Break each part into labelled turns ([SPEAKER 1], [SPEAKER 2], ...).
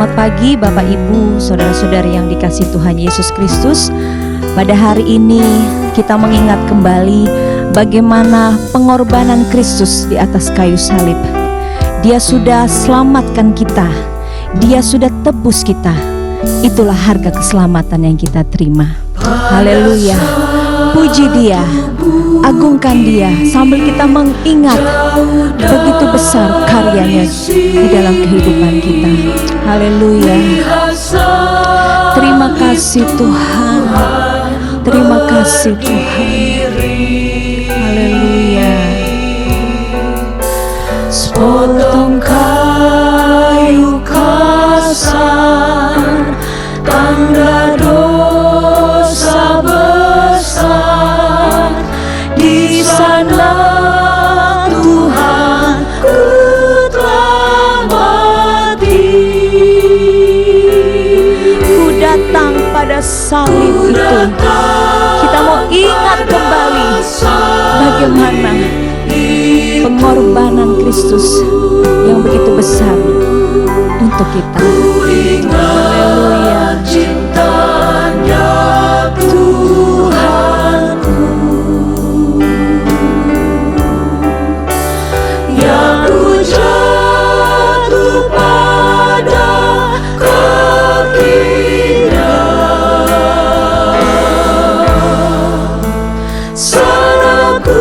[SPEAKER 1] Selamat pagi Bapak Ibu, saudara-saudari yang dikasihi Tuhan Yesus Kristus. Pada hari ini kita mengingat kembali bagaimana pengorbanan Kristus di atas kayu salib. Dia sudah selamatkan kita, Dia sudah tebus kita. Itulah harga keselamatan yang kita terima. Haleluya. Puji Dia, agungkan Dia sambil kita mengingat begitu besar karyanya di dalam kehidupan kita. Haleluya. Terima kasih Tuhan. Terima kasih Tuhan. Haleluya. Sepotong kayu kasar, tanda dosa besar, di sana Tuhan ku telah mati. Ku datang pada salib itu. Kita mau ingat kembali bagaimana pengorbanan Kristus yang begitu besar untuk kita. Haleluya. Cintanya Tuhanku yang ku jatuh pada kakinya, sana ku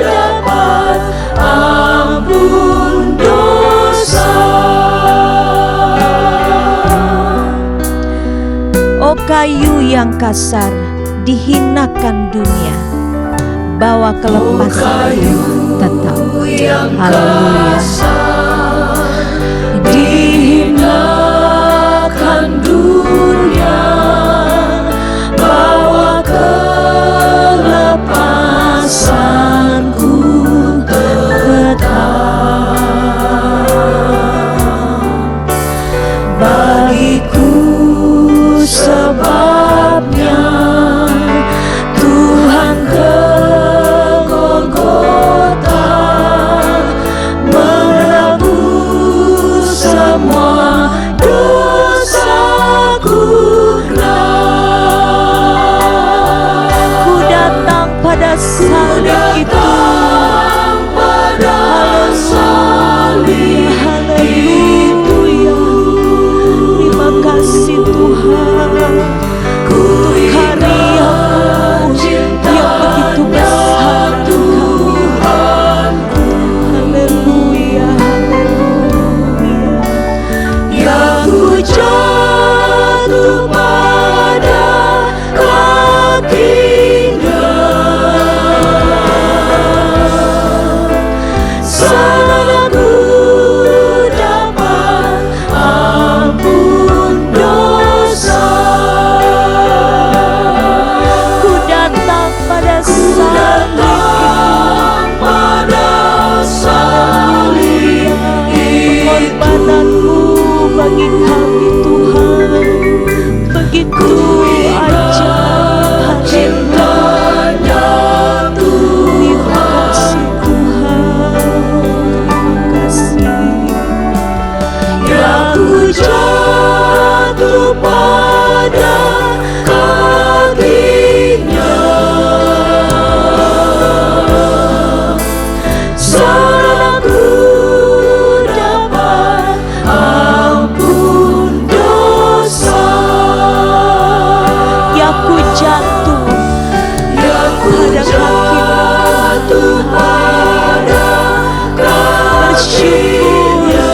[SPEAKER 1] dapat ampun dosa. Oh kayu yang kasar, dihinakan dunia, bawa kelepasan tetap. Haleluya. Dihinakan dunia, bawa kelepasanku tetap. Bagiku sebabnya Tuhan ke Golgota, menebus semua dosaku. Ku datang pada salib itu. Haleluya. Terima kasih Tuhan untuk karya-Mu yang begitu besar Tuhan. Haleluya. Yang ku jatuh pada kakinya, sana ku dapat ampun dosa. Ku datang pada salib, pengorbanan-Mu bagi kami Tuhan begitu ajaib. Cintanya Tuhan. Terima kasih yang ku jatuh pada kakinya, sana ku dapat ampun dosa. Ya ku jatuh pada kakinya, bersyukur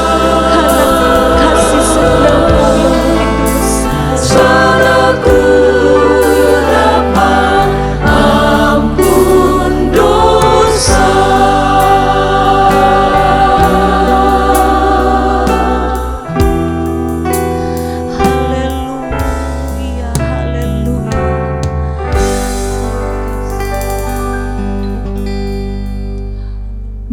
[SPEAKER 1] karena kasih setia-Mu yang begitu besar. Sana ku dapat ampun dosa. Haleluya, haleluya.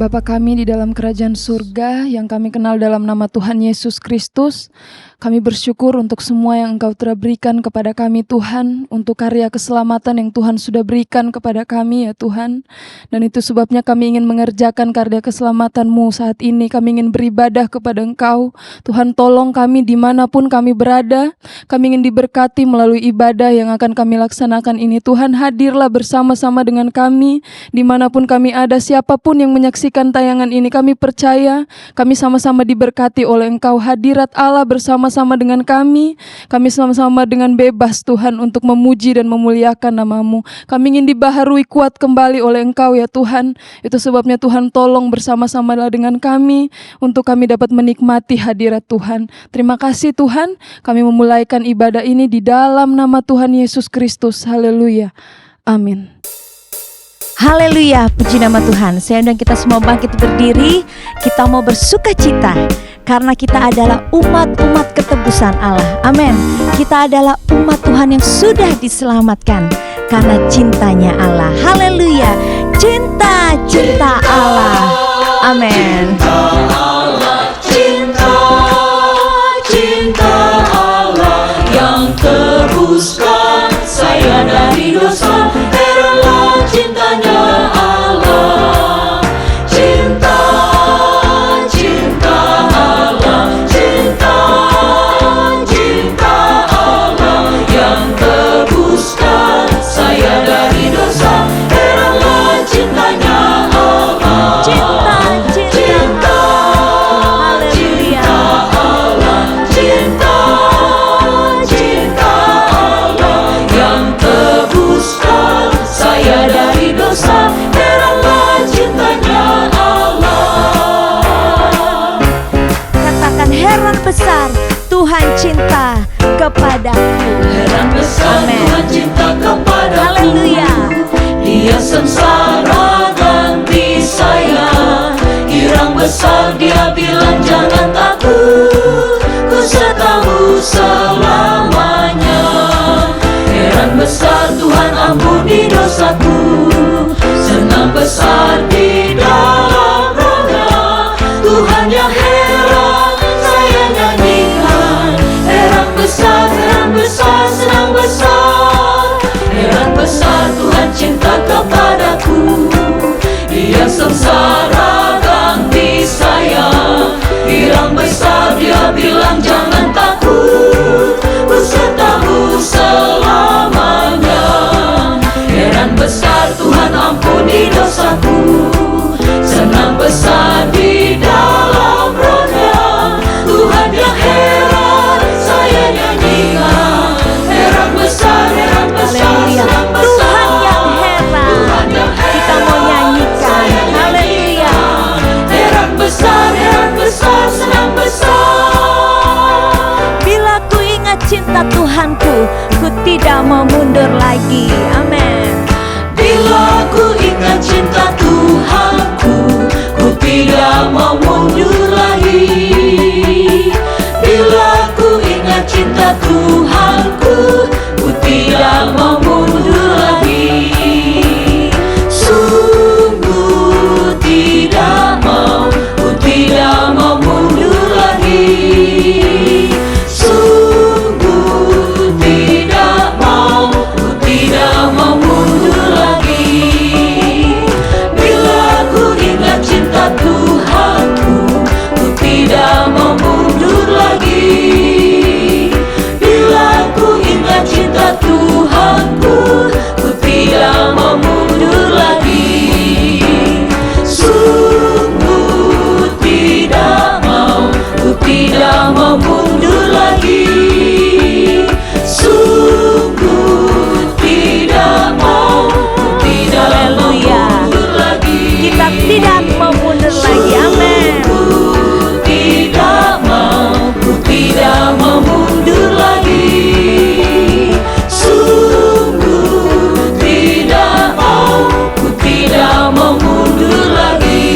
[SPEAKER 2] Bapa kami di dalam kerajaan surga yang kami kenal dalam nama Tuhan Yesus Kristus, kami bersyukur untuk semua yang Engkau telah berikan kepada kami Tuhan, untuk karya keselamatan yang Tuhan sudah berikan kepada kami ya Tuhan. Dan itu sebabnya kami ingin mengerjakan karya keselamatan-Mu saat ini, kami ingin beribadah kepada Engkau. Tuhan tolong kami dimanapun kami berada, kami ingin diberkati melalui ibadah yang akan kami laksanakan ini. Tuhan hadirlah bersama-sama dengan kami, dimanapun kami ada, siapapun yang menyaksikan tayangan ini, kami percaya kami sama-sama diberkati oleh Engkau. Hadirat Allah bersama-sama dengan kami sama-sama dengan bebas Tuhan untuk memuji dan memuliakan nama-Mu. Kami ingin dibaharui kuat kembali oleh Engkau ya Tuhan. Itu sebabnya Tuhan tolong bersama-samalah dengan kami untuk kami dapat menikmati hadirat Tuhan. Terima kasih Tuhan, kami memulaikan ibadah ini di dalam nama Tuhan Yesus Kristus. Haleluya. Amin.
[SPEAKER 1] Haleluya, puji nama Tuhan. Saya undang kita semua bangkit berdiri. Kita mau bersuka cita karena kita adalah umat-umat ketebusan Allah. Amin. Kita adalah umat Tuhan yang sudah diselamatkan karena cintanya Allah. Haleluya. Cinta Allah. Amin.
[SPEAKER 3] Cinta Allah yang tebuskan saya dari dosa. Heranlah cintanya Allah. Cinta Allah. Cinta Allah yang tebuskan saya dari dosa. Heranlah cintanya Allah. Cinta Allah. Cinta Allah yang tebuskan saya dari dosa. Heranlah cintanya Allah.
[SPEAKER 1] Katakan, heran besar Tuhan cinta kepadaku.
[SPEAKER 3] Heran besar Tuhan cinta kepadaku.
[SPEAKER 1] Haleluya.
[SPEAKER 3] Dia sengsara ganti saya. Hirang besar dia bilang jangan takut, ku sertamu selamanya. Heran besar Tuhan ampuni dosaku. Senang besar di dalam Roh-Nya. Tuhan yang heran saya nyanyikan. Heran besar, senang besar. Heran besar Tuhan cinta kepadaku. Dia sengsara ganti saya. Hirang besar dia bilang jangan takut, ku sertamu selamanya. Heran besar Tuhan ampuni dosaku. Senang besar di dalam Roh-Nya. Tuhan yang heran saya nyanyikan. Heran besar,
[SPEAKER 1] Haleluya.
[SPEAKER 3] senang besar.
[SPEAKER 1] Tuhan yang heran. Kita mau nyanyikan. Haleluya.
[SPEAKER 3] Heran besar, senang besar.
[SPEAKER 1] Bila ku ingat cinta Tuhanku, ku tidak mau mundur lagi. Amin.
[SPEAKER 3] Bila ku ingat cinta Tuhanku, ku tidak mau mundur lagi. Bila ku ingat cinta Tuhanku, ku tidak mau mundur lagi. Sungguh tidak mau, ku tidak mau mundur lagi. Sungguh tidak mau, ku tidak mau mundur lagi. Bila ku ingat cinta Tuhanku, ku tidak mau mundur lagi. Bila ku ingat cinta Tuhanku, ku tidak mau mundur lagi. Sungguh tidak mau, ku tidak mau mundur lagi. Sungguh tidak mau, ku tidak mau mundur lagi.
[SPEAKER 1] Kita tidak mau mundur lagi. Amin.
[SPEAKER 3] Ku tidak mau, ku tidak mau mundur lagi. Sungguh tidak mau, ku tidak mau mundur lagi.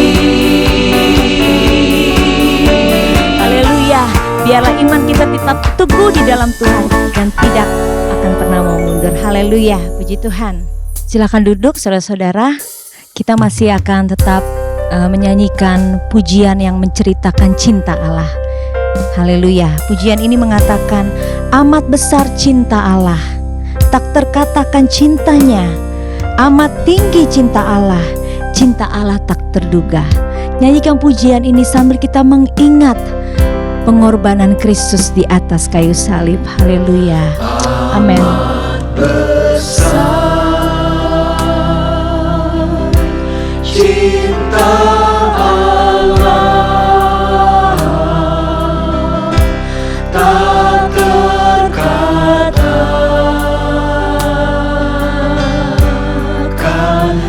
[SPEAKER 1] Haleluya. Biarlah iman kita tetap teguh di dalam Tuhan dan tidak akan pernah mau mundur. Haleluya. Puji Tuhan. Silakan duduk saudara-saudara. Kita masih akan tetap menyanyikan pujian yang menceritakan cinta Allah. Haleluya. Pujian ini mengatakan, amat besar cinta Allah, tak terkatakan cintanya. Amat tinggi cinta Allah tak terduga. Nyanyikan pujian ini sambil kita mengingat pengorbanan Kristus di atas kayu salib. Haleluya. Amin.
[SPEAKER 3] Cinta Allah tak terkatakan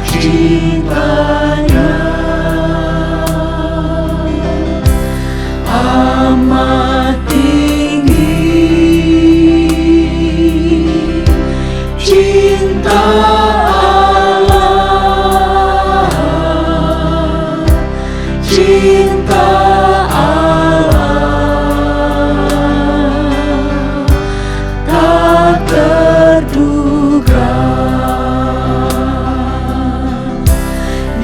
[SPEAKER 3] cintanya amat tinggi cinta cinta Allah tak terduga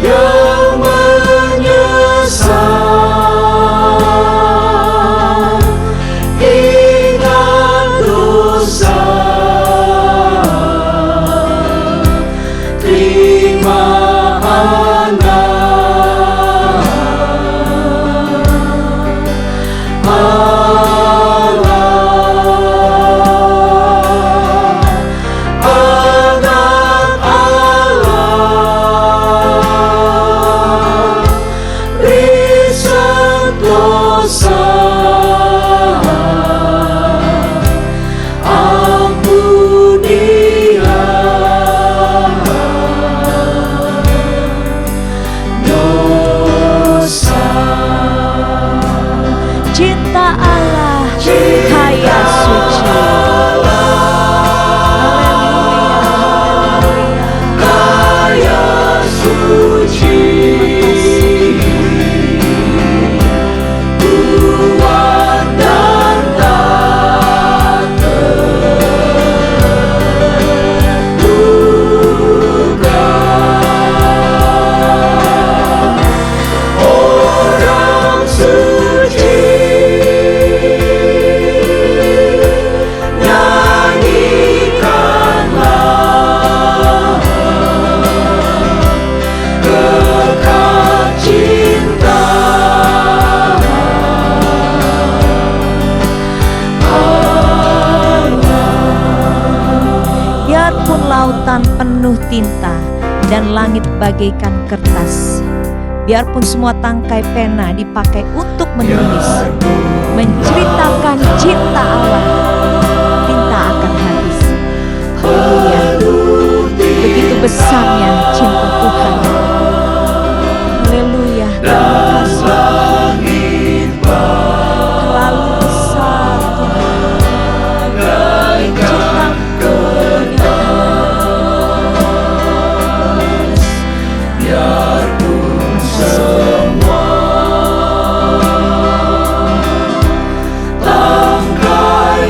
[SPEAKER 3] yang menyesal ingat dosa terima
[SPEAKER 1] Cinta Allah kaya suci.
[SPEAKER 3] kaya suci kuat dan tak terduga orang suci
[SPEAKER 1] Biarpun lautan penuh tinta dan langit bagaikan kertas, biarpun semua tangkai pena dipakai untuk menulis, menceritakan cinta Allah, tinta akan habis. Haleluya. Begitu besarnya cinta Tuhan. Haleluya. Terima kasih. Terlalu besar Tuhan. Cinta-Mu
[SPEAKER 3] biarpun semua tangkai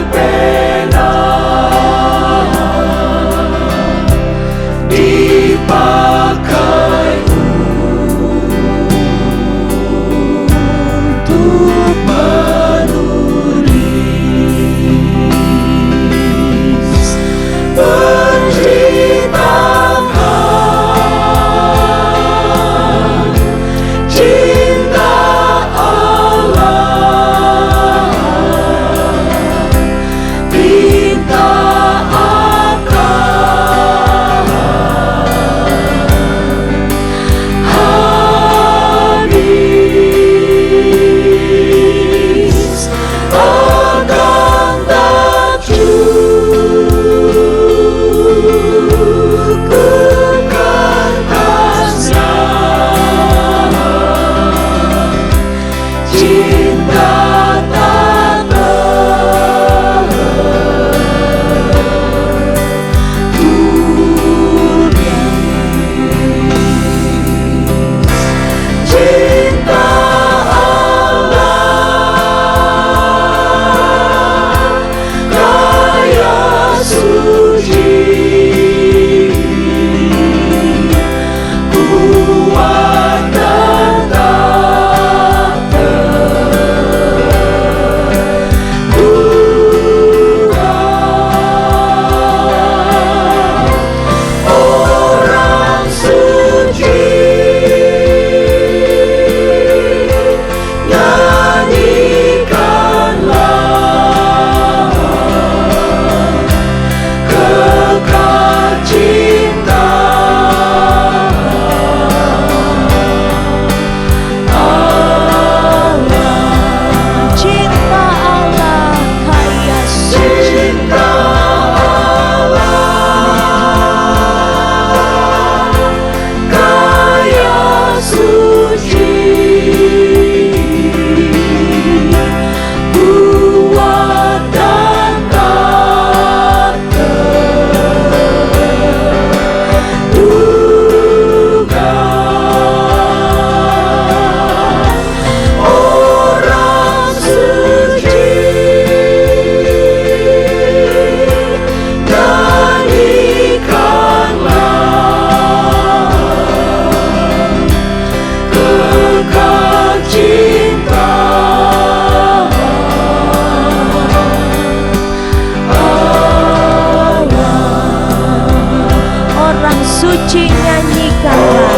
[SPEAKER 1] suci nyanyikanlah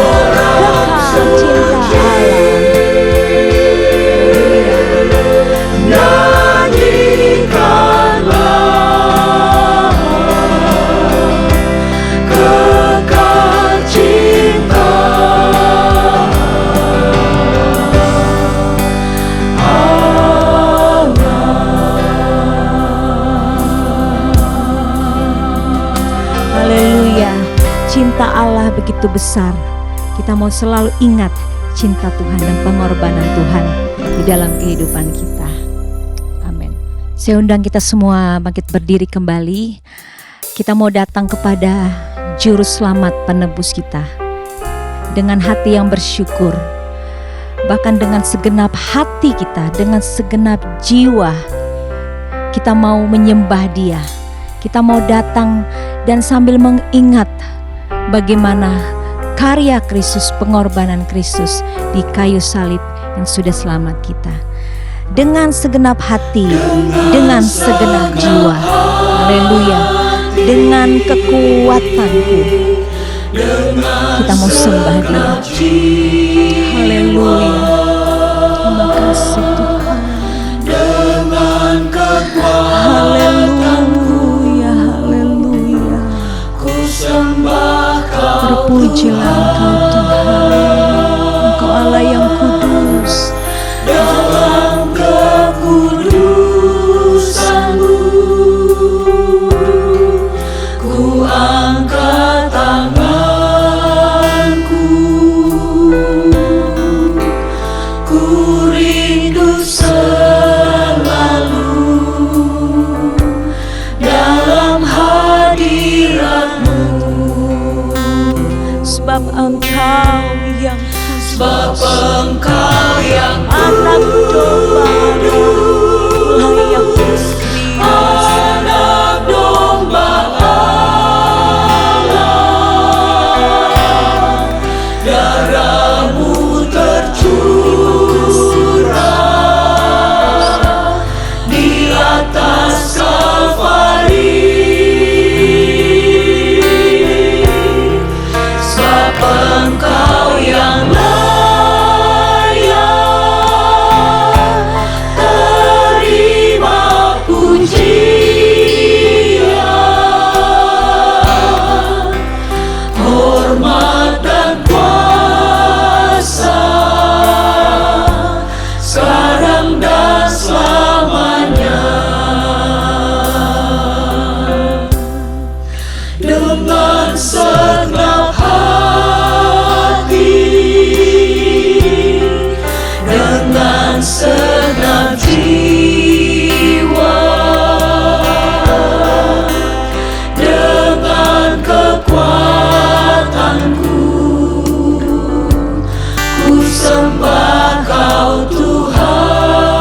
[SPEAKER 1] kekal cinta Allah.
[SPEAKER 3] Kekal cinta
[SPEAKER 1] Haleluya. Cinta Allah begitu besar. Kita mau selalu ingat cinta Tuhan dan pengorbanan Tuhan di dalam kehidupan kita. Amin. Saya undang kita semua bangkit berdiri kembali. Kita mau datang kepada Juru Selamat penebus kita dengan hati yang bersyukur. Bahkan dengan segenap hati kita, dengan segenap jiwa, kita mau menyembah Dia. Kita mau datang dan sambil mengingat bagaimana karya Kristus, pengorbanan Kristus di kayu salib yang sudah selamat kita. Dengan segenap hati, dengan segenap jiwa. Haleluya. Dengan kekuatanku, kita mau sembah Dia. Haleluya. Terima kasih Tuhan.
[SPEAKER 3] dengan kekuatanku
[SPEAKER 1] Haleluya, haleluya.
[SPEAKER 3] ku sembah Kau
[SPEAKER 1] Terpujilah Engkau Tuhan. Engkau Allah yang kudus.
[SPEAKER 3] dalam kekudusanmu. Ku angkat tanganku, ku rindu selalu dalam hadirat-Mu.
[SPEAKER 1] Sebab Engkau yang
[SPEAKER 3] Sebab Engkau yang
[SPEAKER 1] anak domba layak Kristus.
[SPEAKER 3] anak domba Allah, darah-Mu tercurah di atas Kalvari. Sebab Engkau yang layak terima pujian, hormat dan kuasa sekarang dan selamanya. Dengan segenap hati, dengan segenap jiwa, dengan kekuatanku, ku sembah Kau Tuhan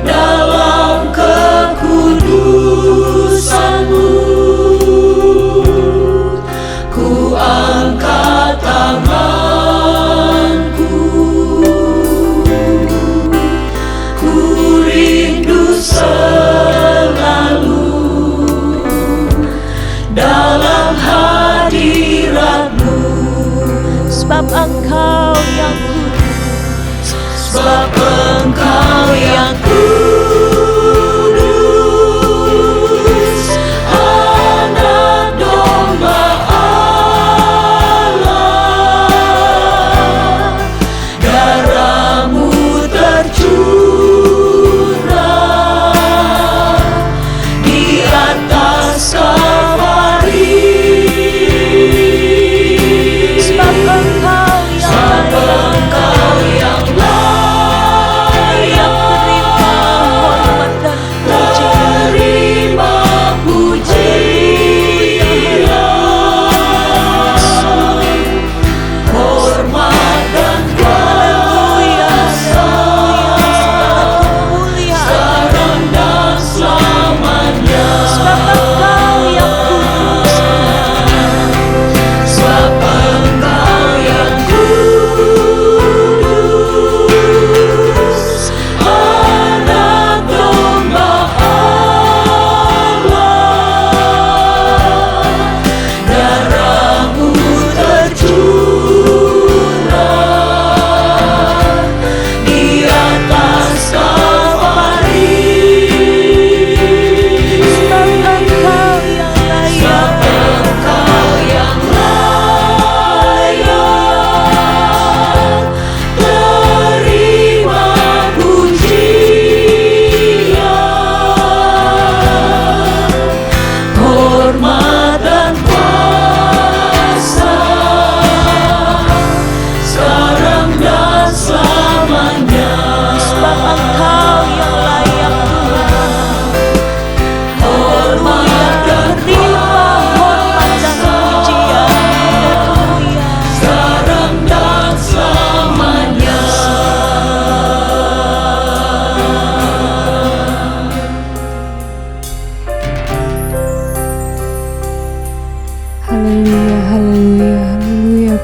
[SPEAKER 3] dalam kekudusan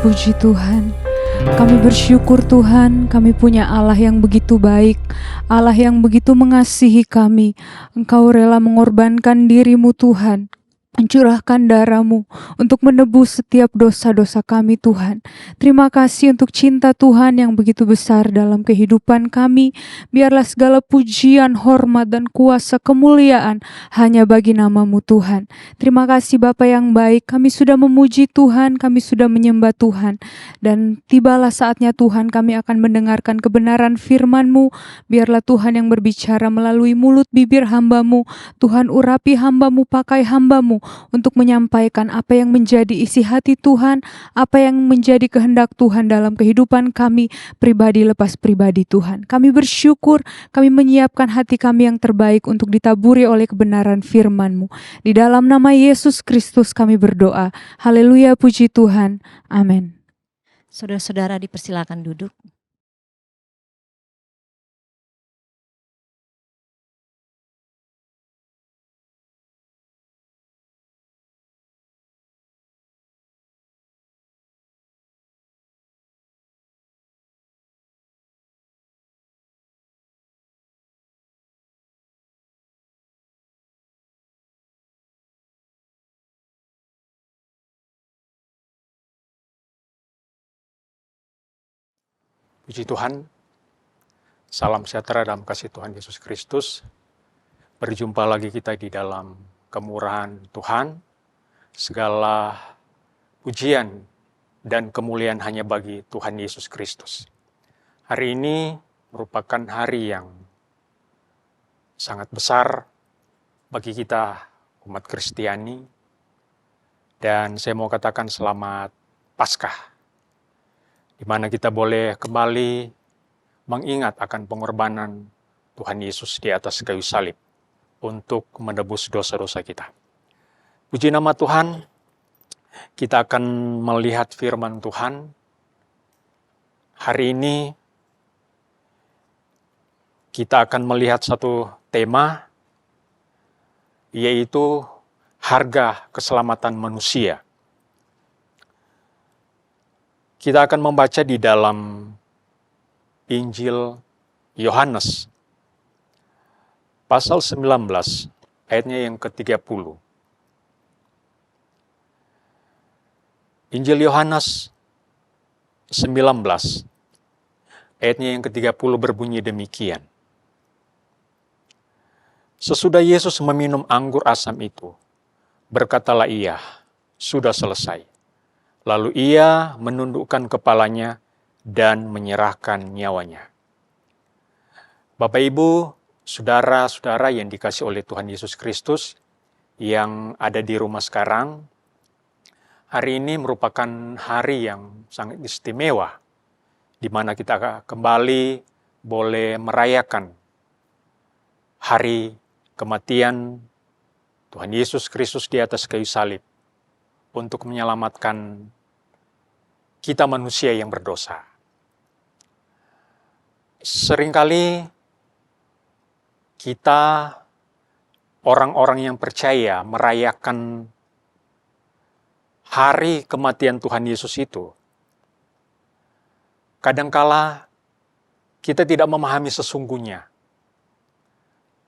[SPEAKER 2] Puji Tuhan. Kami bersyukur Tuhan, kami punya Allah yang begitu baik, Allah yang begitu mengasihi kami. Engkau rela mengorbankan dirimu Tuhan, mencurahkan darah-Mu untuk menebus setiap dosa-dosa kami Tuhan. Terima kasih untuk cinta Tuhan yang begitu besar dalam kehidupan kami. Biarlah segala pujian, hormat, dan kuasa kemuliaan hanya bagi nama-Mu Tuhan. Terima kasih Bapa yang baik, kami sudah memuji Tuhan, kami sudah menyembah Tuhan. Dan tibalah saatnya Tuhan kami akan mendengarkan kebenaran firman-Mu. Biarlah Tuhan yang berbicara melalui mulut bibir hamba-Mu. Tuhan urapi hamba-Mu, pakai hamba-Mu untuk menyampaikan apa yang menjadi isi hati Tuhan, apa yang menjadi kehendak Tuhan dalam kehidupan kami pribadi lepas pribadi Tuhan. Kami bersyukur, kami menyiapkan hati kami yang terbaik untuk ditaburi oleh kebenaran firman-Mu. Di dalam nama Yesus Kristus kami berdoa. Haleluya, puji Tuhan. Amin.
[SPEAKER 1] Saudara-saudara dipersilakan duduk.
[SPEAKER 4] Puji Tuhan, salam sejahtera dalam kasih Tuhan Yesus Kristus. Berjumpa lagi kita di dalam kemurahan Tuhan. Segala pujian dan kemuliaan hanya bagi Tuhan Yesus Kristus. Hari ini merupakan hari yang sangat besar bagi kita umat Kristiani. Dan saya mau katakan selamat Paskah, di mana kita boleh kembali mengingat akan pengorbanan Tuhan Yesus di atas kayu salib untuk menebus dosa-dosa kita. Puji nama Tuhan, kita akan melihat firman Tuhan. Hari ini kita akan melihat satu tema, yaitu harga keselamatan manusia. Kita akan membaca di dalam Injil Yohanes, pasal 19, ayatnya yang ke-30. Injil Yohanes 19, ayatnya yang ke-30 berbunyi demikian. Sesudah Yesus meminum anggur asam itu, berkatalah ia, sudah selesai. Lalu ia menundukkan kepalanya dan menyerahkan nyawanya. Bapak, Ibu, saudara-saudara yang dikasihi oleh Tuhan Yesus Kristus yang ada di rumah sekarang, hari ini merupakan hari yang sangat istimewa, di mana kita kembali boleh merayakan hari kematian Tuhan Yesus Kristus di atas kayu salib untuk menyelamatkan kita manusia yang berdosa. Seringkali kita, orang-orang yang percaya, merayakan hari kematian Tuhan Yesus itu. Kadangkala kita tidak memahami sesungguhnya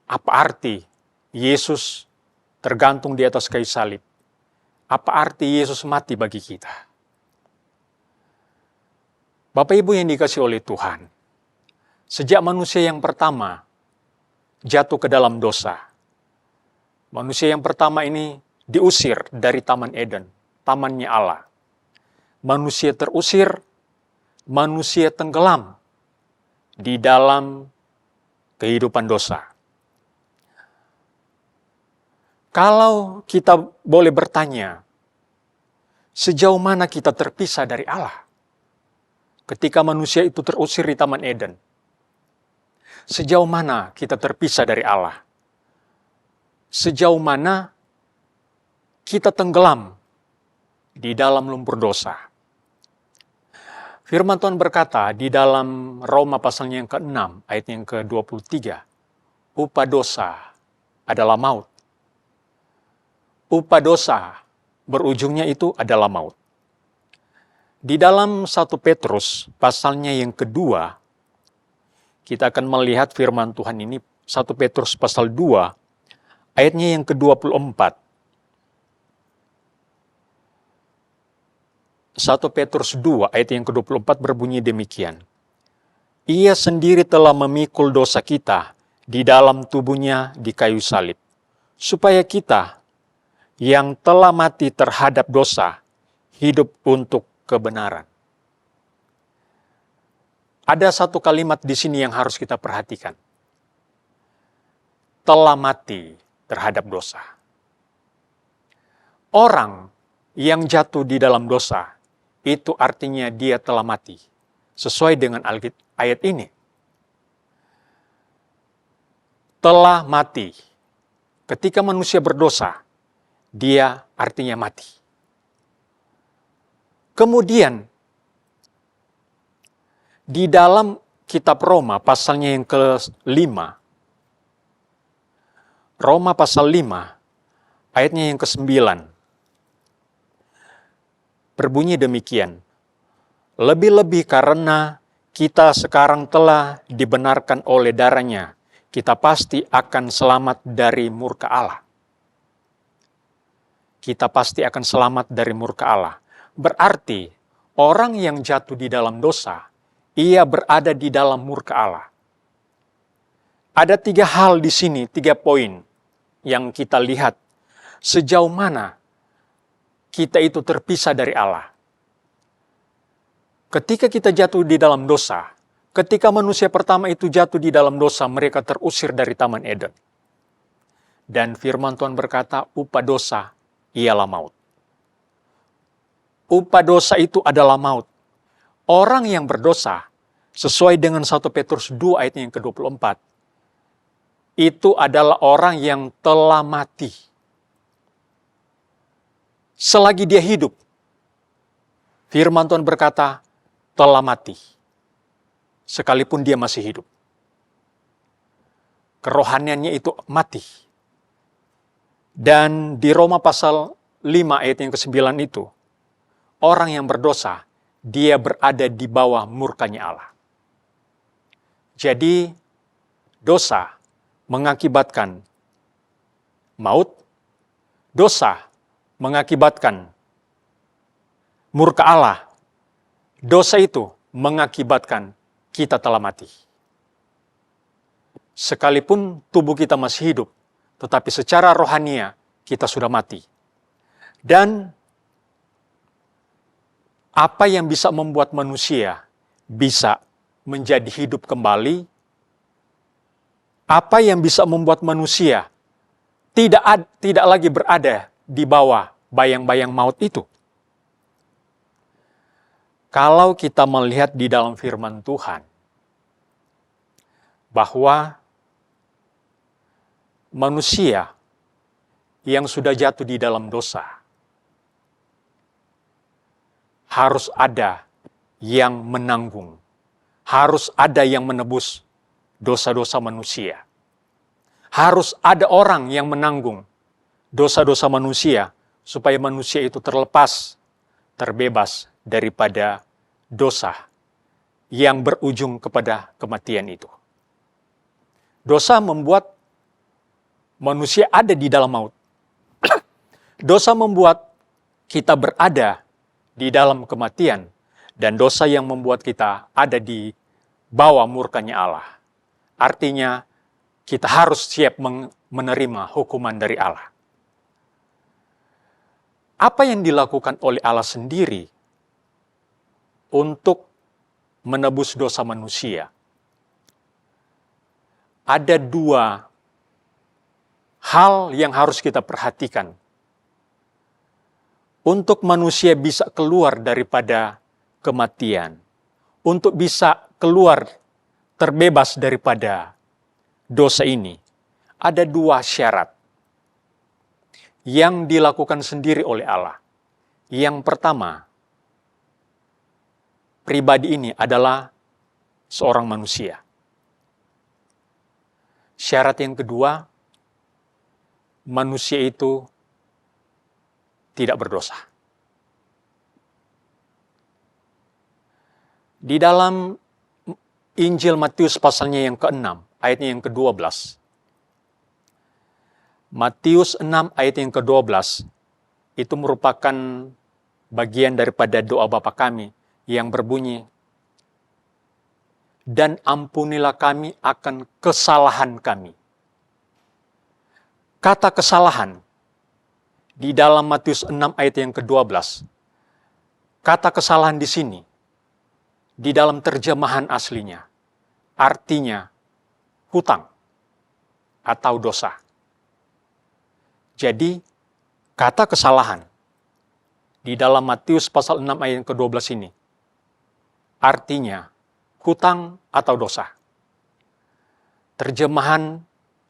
[SPEAKER 4] apa arti Yesus tergantung di atas kayu salib. Apa arti Yesus mati bagi kita? Bapak Ibu yang dikasihi oleh Tuhan, sejak manusia yang pertama jatuh ke dalam dosa, manusia yang pertama ini diusir dari Taman Eden, tamannya Allah. Manusia terusir, manusia tenggelam di dalam kehidupan dosa. Kalau kita boleh bertanya, sejauh mana kita terpisah dari Allah ketika manusia itu terusir di Taman Eden? Sejauh mana kita terpisah dari Allah? Sejauh mana kita tenggelam di dalam lumpur dosa? Firman Tuhan berkata di dalam Roma pasalnya yang ke-6, ayat yang ke-23, upah dosa adalah maut. Upah dosa berujungnya itu adalah maut. Di dalam 1 Petrus pasalnya yang kedua, kita akan melihat firman Tuhan ini 1 Petrus pasal 2 ayatnya yang ke-24. 1 Petrus 2 ayat yang ke-24 berbunyi demikian. Ia sendiri telah memikul dosa kita di dalam tubuhnya di kayu salib, supaya kita yang telah mati terhadap dosa hidup untuk kebenaran. Ada satu kalimat di sini yang harus kita perhatikan. Telah mati terhadap dosa. Orang yang jatuh di dalam dosa, itu artinya dia telah mati. Sesuai dengan ayat ini. Telah mati. Ketika manusia berdosa, dia artinya mati. Kemudian, di dalam kitab Roma pasalnya yang ke-5, Roma pasal 5, ayatnya yang ke-9, berbunyi demikian. Lebih-lebih karena kita sekarang telah dibenarkan oleh darahnya, kita pasti akan selamat dari murka Allah. Kita pasti akan selamat dari murka Allah. Berarti, orang yang jatuh di dalam dosa, ia berada di dalam murka Allah. Ada 3 hal di sini, 3 poin yang kita lihat sejauh mana kita itu terpisah dari Allah. Ketika kita jatuh di dalam dosa, ketika manusia pertama itu jatuh di dalam dosa, mereka terusir dari Taman Eden. Dan firman Tuhan berkata, upah dosa ialah maut. Upah dosa itu adalah maut. Orang yang berdosa, sesuai dengan 1 Petrus 2 ayat yang ke-24, itu adalah orang yang telah mati. Selagi dia hidup, firman Tuhan berkata, telah mati. Sekalipun dia masih hidup. Kerohaniannya itu mati. Dan di Roma pasal 5 ayat yang ke-9 itu, orang yang berdosa, dia berada di bawah murkanya Allah. Jadi, dosa mengakibatkan maut, dosa mengakibatkan murka Allah, dosa itu mengakibatkan kita telah mati. Sekalipun tubuh kita masih hidup, tetapi secara rohania kita sudah mati. Dan apa yang bisa membuat manusia bisa menjadi hidup kembali? Apa yang bisa membuat manusia tidak lagi berada di bawah bayang-bayang maut itu? Kalau kita melihat di dalam firman Tuhan, bahwa manusia yang sudah jatuh di dalam dosa, harus ada yang menanggung, harus ada yang menebus dosa-dosa manusia. Harus ada orang yang menanggung dosa-dosa manusia, supaya manusia itu terlepas, terbebas daripada dosa yang berujung kepada kematian itu. Dosa membuat manusia ada di dalam maut. Dosa membuat kita berada di dalam kematian, dan dosa yang membuat kita ada di bawah murkanya Allah. Artinya, kita harus siap menerima hukuman dari Allah. Apa yang dilakukan oleh Allah sendiri untuk menebus dosa manusia? Ada 2 hal yang harus kita perhatikan untuk manusia bisa keluar daripada kematian, untuk bisa keluar terbebas daripada dosa ini. Ada 2 syarat yang dilakukan sendiri oleh Allah. Yang pertama, pribadi ini adalah seorang manusia. Syarat yang kedua, manusia itu tidak berdosa. Di dalam Injil Matius pasalnya yang ke-6, ayatnya yang ke-12. Matius 6 ayat yang ke-12, itu merupakan bagian daripada doa Bapa kami yang berbunyi, dan ampunilah kami akan kesalahan kami. Kata kesalahan di dalam Matius 6 ayat yang ke-12, kata kesalahan di sini, di dalam terjemahan aslinya, artinya hutang atau dosa. Jadi, kata kesalahan di dalam Matius pasal 6 ayat yang ke-12 ini, artinya hutang atau dosa. Terjemahan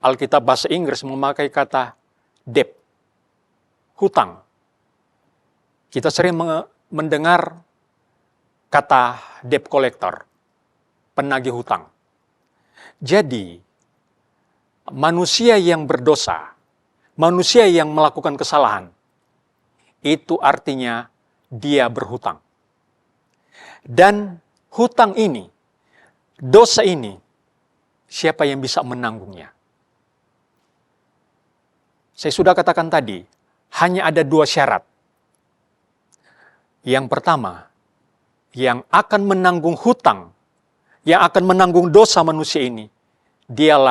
[SPEAKER 4] Alkitab bahasa Inggris memakai kata debt, hutang. Kita sering mendengar kata debt collector, penagih hutang. Jadi, manusia yang berdosa, manusia yang melakukan kesalahan, itu artinya dia berhutang. Dan hutang ini, dosa ini, siapa yang bisa menanggungnya? Saya sudah katakan tadi, hanya ada 2 syarat. Yang pertama, yang akan menanggung hutang, yang akan menanggung dosa manusia ini, dia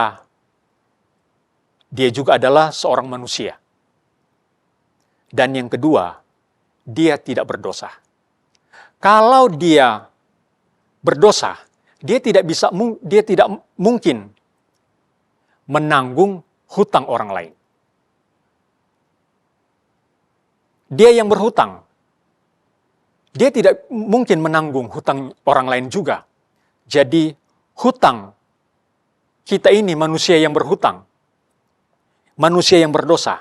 [SPEAKER 4] juga adalah seorang manusia. Dan yang kedua, dia tidak berdosa. Kalau dia berdosa, dia tidak mungkin menanggung hutang orang lain. Dia yang berhutang, dia tidak mungkin menanggung hutang orang lain juga. Jadi hutang kita ini manusia yang berhutang, manusia yang berdosa,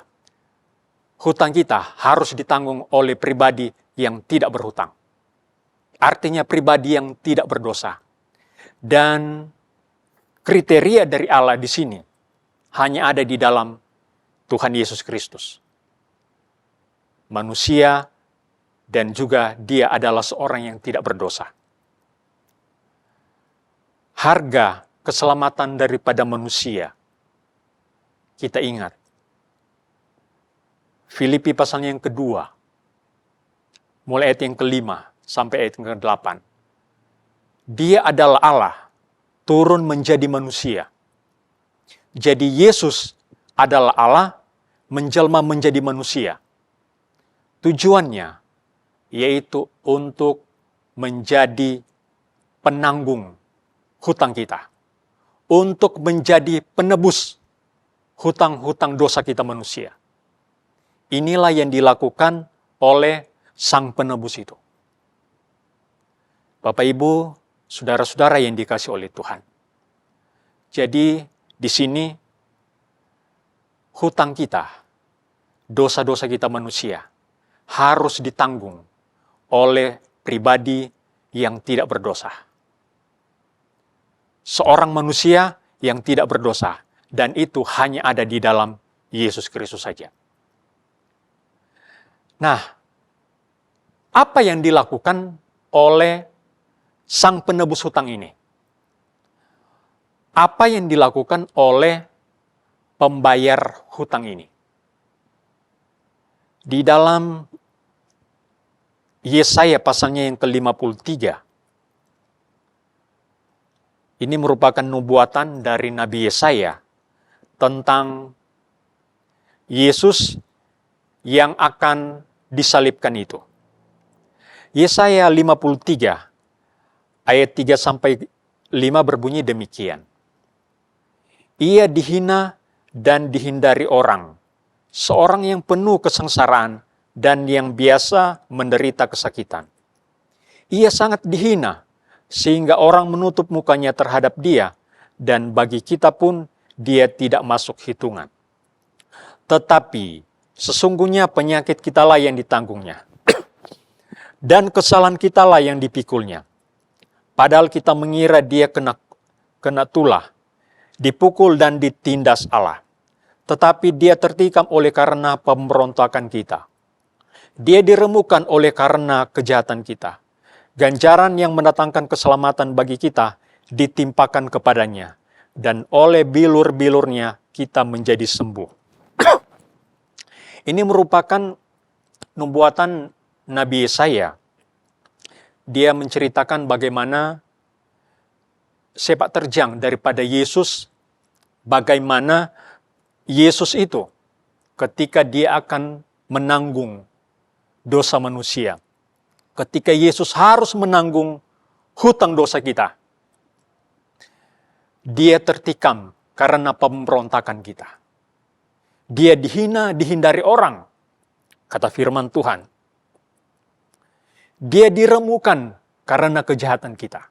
[SPEAKER 4] hutang kita harus ditanggung oleh pribadi yang tidak berhutang. Artinya pribadi yang tidak berdosa. Dan kriteria dari Allah di sini hanya ada di dalam Tuhan Yesus Kristus. Manusia dan juga dia adalah seorang yang tidak berdosa. Harga keselamatan daripada manusia, kita ingat. Filipi pasalnya yang kedua, mulai ayat yang ke-5 sampai ayat yang ke-8. Dia adalah Allah, turun menjadi manusia. Jadi Yesus adalah Allah, menjelma menjadi manusia. Tujuannya yaitu untuk menjadi penanggung hutang kita. Untuk menjadi penebus hutang-hutang dosa kita manusia. Inilah yang dilakukan oleh Sang Penebus itu. Bapak Ibu, saudara-saudara yang dikasihi oleh Tuhan. Jadi di sini hutang kita, dosa-dosa kita manusia harus ditanggung oleh pribadi yang tidak berdosa. Seorang manusia yang tidak berdosa, dan itu hanya ada di dalam Yesus Kristus saja. Nah, apa yang dilakukan oleh Sang Penebus hutang ini? Apa yang dilakukan oleh pembayar hutang ini? Di dalam Yesaya pasalnya yang ke-53, ini merupakan nubuatan dari Nabi Yesaya tentang Yesus yang akan disalibkan itu. Yesaya 53 ayat 3 sampai 5 berbunyi demikian. Ia dihina dan dihindari orang, seorang yang penuh kesengsaraan dan yang biasa menderita kesakitan. Ia sangat dihina, sehingga orang menutup mukanya terhadap dia, dan bagi kita pun dia tidak masuk hitungan. Tetapi sesungguhnya penyakit kitalah yang ditanggungnya, dan kesalahan kitalah yang dipikulnya. Padahal kita mengira dia kena tulah, dipukul dan ditindas Allah. Tetapi dia tertikam oleh karena pemberontakan kita. Dia diremukkan oleh karena kejahatan kita. Ganjaran yang mendatangkan keselamatan bagi kita ditimpakan kepadanya, dan oleh bilur-bilurnya kita menjadi sembuh. Ini merupakan nubuatan Nabi Yesaya. Dia menceritakan bagaimana sepak terjang daripada Yesus, bagaimana Yesus itu ketika dia akan menanggung dosa manusia, ketika Yesus harus menanggung hutang dosa kita, dia tertikam karena pemberontakan kita. Dia dihina, dihindari orang, kata firman Tuhan. Dia diremukan karena kejahatan kita.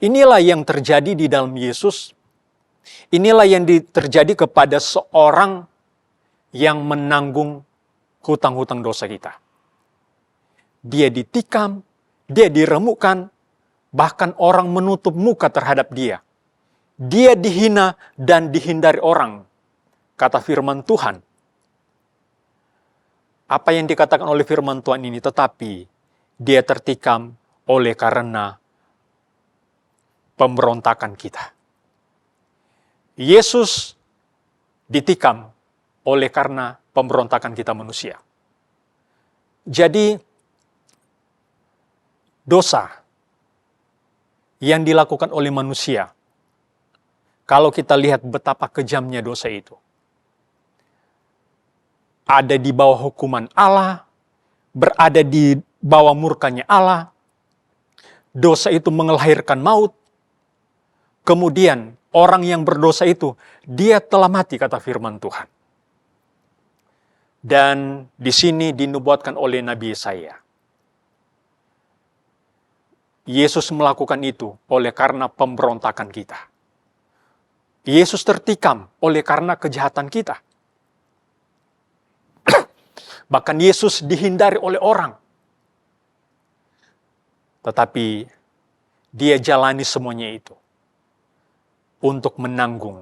[SPEAKER 4] Inilah yang terjadi di dalam Yesus. Inilah yang terjadi kepada seorang yang menanggung hutang-hutang dosa kita. Dia ditikam, dia diremukkan, bahkan orang menutup muka terhadap dia. Dia dihina dan dihindari orang, kata firman Tuhan. Apa yang dikatakan oleh firman Tuhan ini, tetapi dia tertikam oleh karena pemberontakan kita. Yesus ditikam oleh karena pemberontakan kita manusia. Jadi, dosa yang dilakukan oleh manusia, kalau kita lihat betapa kejamnya dosa itu, ada di bawah hukuman Allah, berada di bawah murkanya Allah, dosa itu mengelahirkan maut, kemudian orang yang berdosa itu, dia telah mati, kata firman Tuhan. Dan di sini dinubuatkan oleh Nabi Yesaya. Yesus melakukan itu oleh karena pemberontakan kita. Yesus tertikam oleh karena kejahatan kita. Bahkan Yesus dihindari oleh orang. Tetapi dia jalani semuanya itu untuk menanggung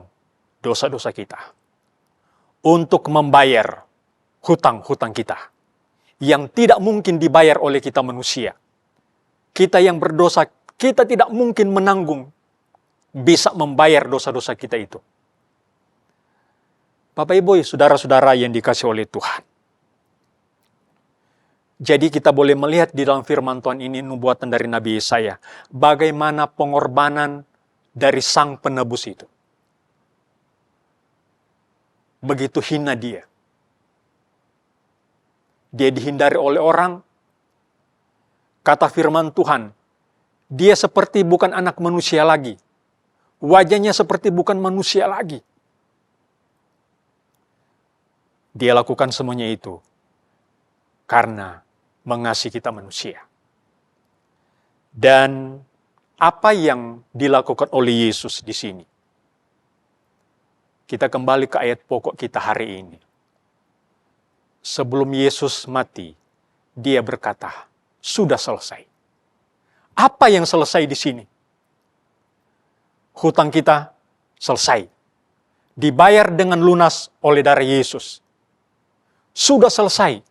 [SPEAKER 4] dosa-dosa kita. Untuk membayar hutang-hutang kita yang tidak mungkin dibayar oleh kita manusia. Kita yang berdosa, kita tidak mungkin menanggung, bisa membayar dosa-dosa kita itu. Bapak Ibu, saudara-saudara yang dikasihi oleh Tuhan. Jadi kita boleh melihat di dalam firman Tuhan ini, nubuatan dari Nabi Yesaya, bagaimana pengorbanan dari sang penebus itu. Begitu hina dia. Dia dihindari oleh orang. Kata firman Tuhan, dia seperti bukan anak manusia lagi. Wajahnya seperti bukan manusia lagi. Dia lakukan semuanya itu karena mengasihi kita manusia. Dan apa yang dilakukan oleh Yesus di sini? Kita kembali ke ayat pokok kita hari ini. Sebelum Yesus mati, dia berkata, sudah selesai. Apa yang selesai di sini? Hutang kita selesai. Dibayar dengan lunas oleh darah Yesus. Sudah selesai.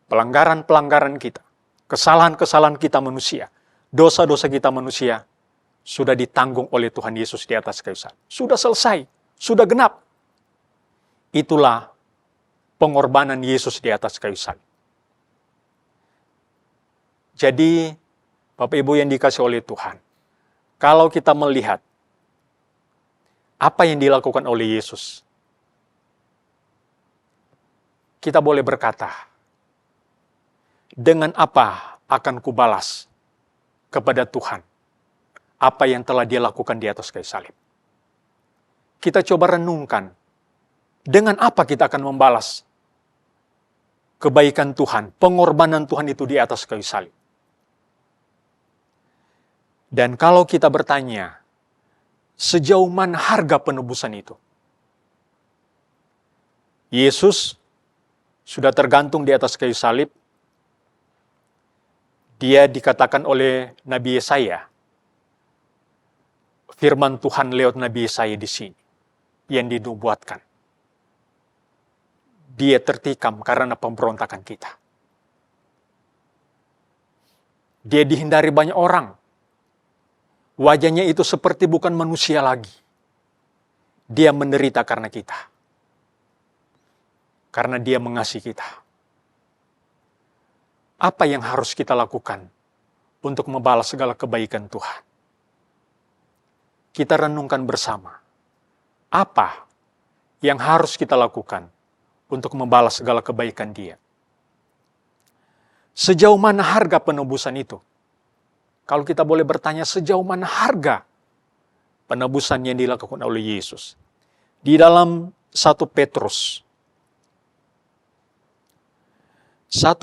[SPEAKER 4] Pelanggaran-pelanggaran kita, kesalahan-kesalahan kita manusia, dosa-dosa kita manusia, sudah ditanggung oleh Tuhan Yesus di atas kayu salib. Sudah selesai, sudah genap. Itulah pengorbanan Yesus di atas kayu salib. Jadi, Bapak Ibu yang dikasihi oleh Tuhan, kalau kita melihat apa yang dilakukan oleh Yesus, kita boleh berkata, dengan apa akan kubalas kepada Tuhan apa yang telah dia lakukan di atas kayu salib? Kita coba renungkan, dengan apa kita akan membalas kebaikan Tuhan, pengorbanan Tuhan itu di atas kayu salib? Dan kalau kita bertanya, sejauh mana harga penebusan itu? Yesus sudah tergantung di atas kayu salib. Dia dikatakan oleh Nabi Yesaya, firman Tuhan lewat Nabi Yesaya di sini, yang dinubuatkan. Dia tertikam karena pemberontakan kita. Dia dihindari banyak orang. Wajahnya itu seperti bukan manusia lagi. Dia menderita karena kita. Karena dia mengasihi kita. Apa yang harus kita lakukan untuk membalas segala kebaikan Tuhan? Kita renungkan bersama. Apa yang harus kita lakukan untuk membalas segala kebaikan Dia? Sejauh mana harga penebusan itu? Kalau kita boleh bertanya, sejauh mana harga penebusan yang dilakukan oleh Yesus? Di dalam 1 Petrus 1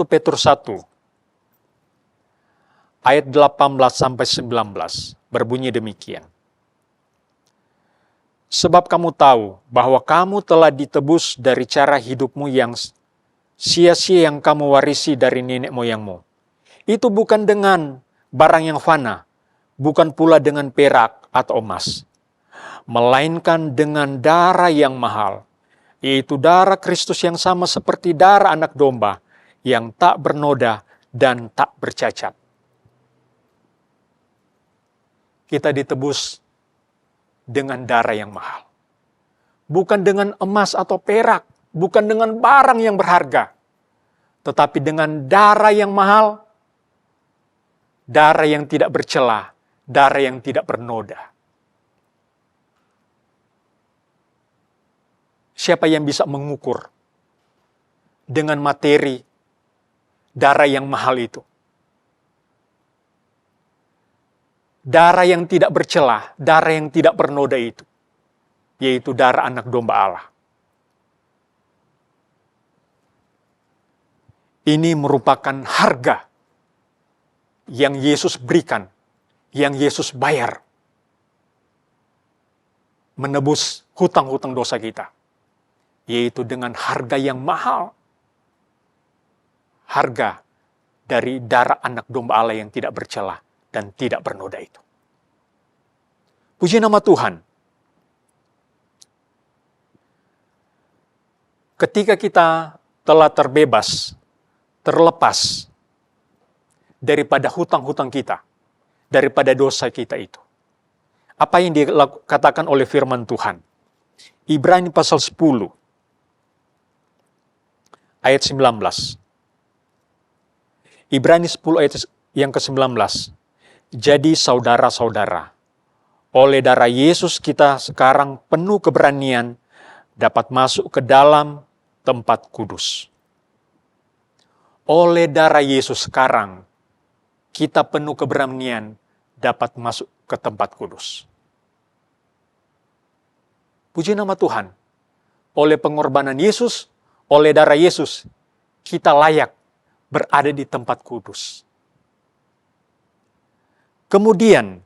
[SPEAKER 4] ayat 18-19 berbunyi demikian. Sebab kamu tahu bahwa kamu telah ditebus dari cara hidupmu yang sia-sia yang kamu warisi dari nenek moyangmu. Itu bukan dengan barang yang fana, bukan pula dengan perak atau emas, melainkan dengan darah yang mahal, yaitu darah Kristus yang sama seperti darah anak domba, yang tak bernoda dan tak bercacat. Kita ditebus dengan darah yang mahal. Bukan dengan emas atau perak, bukan dengan barang yang berharga, tetapi dengan darah yang mahal, darah yang tidak bercela, darah yang tidak bernoda. Siapa yang bisa mengukur dengan materi darah yang mahal itu? Darah yang tidak bercela, darah yang tidak bernoda itu, yaitu darah anak domba Allah. Ini merupakan harga yang Yesus berikan, yang Yesus bayar, menebus hutang-hutang dosa kita, yaitu dengan harga yang mahal. Harga dari darah anak domba Allah yang tidak bercela dan tidak bernoda itu. Puji nama Tuhan. Ketika kita telah terbebas, terlepas daripada hutang-hutang kita, daripada dosa kita itu, apa yang dikatakan oleh firman Tuhan? Ibrani pasal 10, ayat 19. Ibrani 10 ayat yang ke-19. Jadi saudara-saudara, oleh darah Yesus kita sekarang penuh keberanian dapat masuk ke dalam tempat kudus. Oleh darah Yesus sekarang kita penuh keberanian dapat masuk ke tempat kudus. Puji nama Tuhan. Oleh pengorbanan Yesus, oleh darah Yesus, kita layak berada di tempat kudus. Kemudian,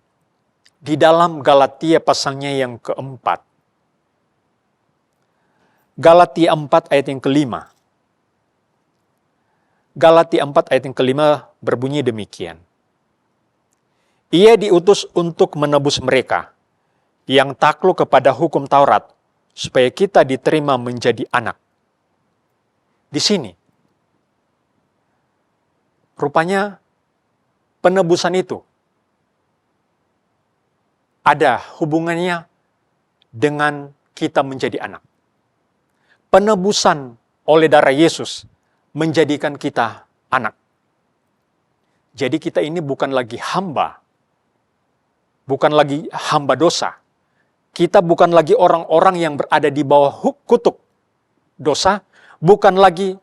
[SPEAKER 4] di dalam Galatia pasalnya yang keempat, Galatia 4 ayat yang kelima. Galatia 4 ayat yang kelima berbunyi demikian. Ia diutus untuk menebus mereka yang takluk kepada hukum Taurat, supaya kita diterima menjadi anak. Di sini, rupanya penebusan itu ada hubungannya dengan kita menjadi anak. Penebusan oleh darah Yesus menjadikan kita anak. Jadi kita ini bukan lagi hamba. Bukan lagi hamba dosa. Kita bukan lagi orang-orang yang berada di bawah kutuk dosa. Bukan lagi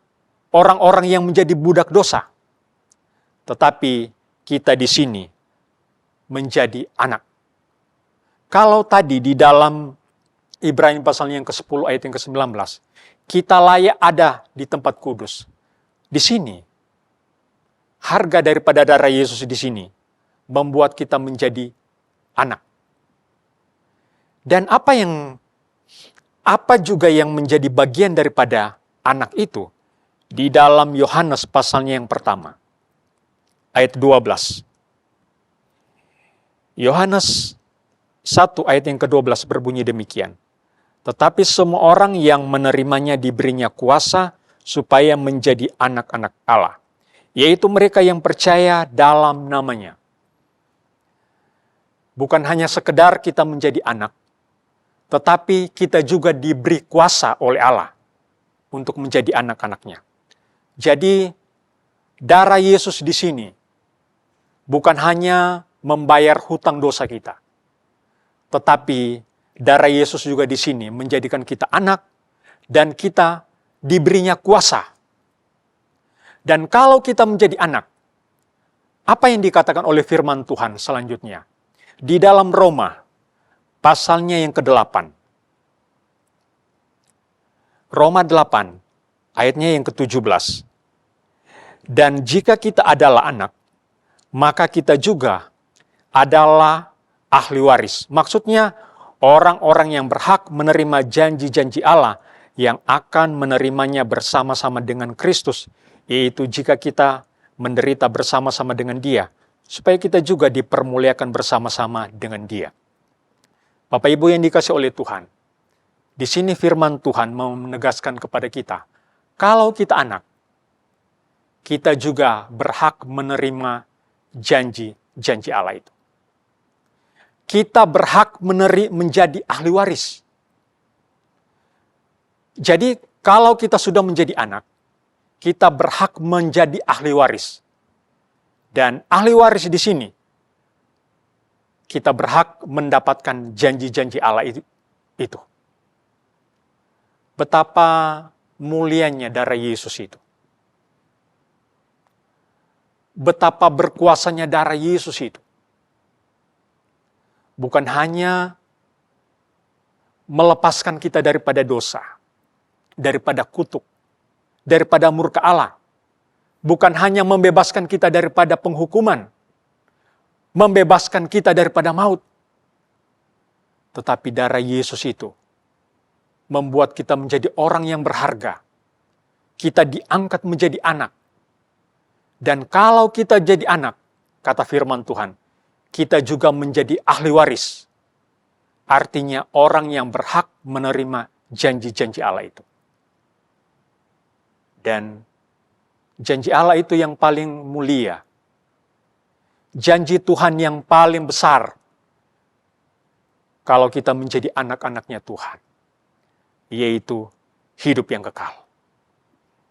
[SPEAKER 4] orang-orang yang menjadi budak dosa. Tetapi kita di sini menjadi anak. Kalau tadi di dalam Ibrani pasal yang ke-10 ayat yang ke-19, kita layak ada di tempat kudus. Di sini, harga daripada darah Yesus di sini membuat kita menjadi anak. Dan apa juga yang menjadi bagian daripada anak itu di dalam Yohanes pasalnya yang pertama, ayat 12. Yohanes 1 ayat yang ke-12 berbunyi demikian. Tetapi semua orang yang menerimanya diberinya kuasa supaya menjadi anak-anak Allah, yaitu mereka yang percaya dalam namanya. Bukan hanya sekedar kita menjadi anak, tetapi kita juga diberi kuasa oleh Allah untuk menjadi anak-anaknya. Jadi, darah Yesus di sini bukan hanya membayar hutang dosa kita, tetapi darah Yesus juga di sini menjadikan kita anak dan kita diberinya kuasa. Dan kalau kita menjadi anak, apa yang dikatakan oleh firman Tuhan selanjutnya? Di dalam Roma, pasalnya yang ke-8. Roma 8, ayatnya yang ke-17. Dan jika kita adalah anak, maka kita juga adalah ahli waris. Maksudnya, orang-orang yang berhak menerima janji-janji Allah yang akan menerimanya bersama-sama dengan Kristus, yaitu jika kita menderita bersama-sama dengan Dia, supaya kita juga dipermuliakan bersama-sama dengan Dia. Bapak Ibu yang dikasihi oleh Tuhan, di sini firman Tuhan mau menegaskan kepada kita, kalau kita anak, kita juga berhak menerima janji-janji Allah itu. Kita berhak menjadi ahli waris. Jadi, kalau kita sudah menjadi anak, kita berhak menjadi ahli waris. Dan ahli waris di sini, kita berhak mendapatkan janji-janji Allah itu. Betapa mulianya darah Yesus itu. Betapa berkuasanya darah Yesus itu. Bukan hanya melepaskan kita daripada dosa, daripada kutuk, daripada murka Allah. Bukan hanya membebaskan kita daripada penghukuman, membebaskan kita daripada maut. Tetapi darah Yesus itu membuat kita menjadi orang yang berharga. Kita diangkat menjadi anak. Dan kalau kita jadi anak, kata firman Tuhan, kita juga menjadi ahli waris. Artinya orang yang berhak menerima janji-janji Allah itu. Dan janji Allah itu yang paling mulia. Janji Tuhan yang paling besar. Kalau kita menjadi anak-anaknya Tuhan. Yaitu hidup yang kekal.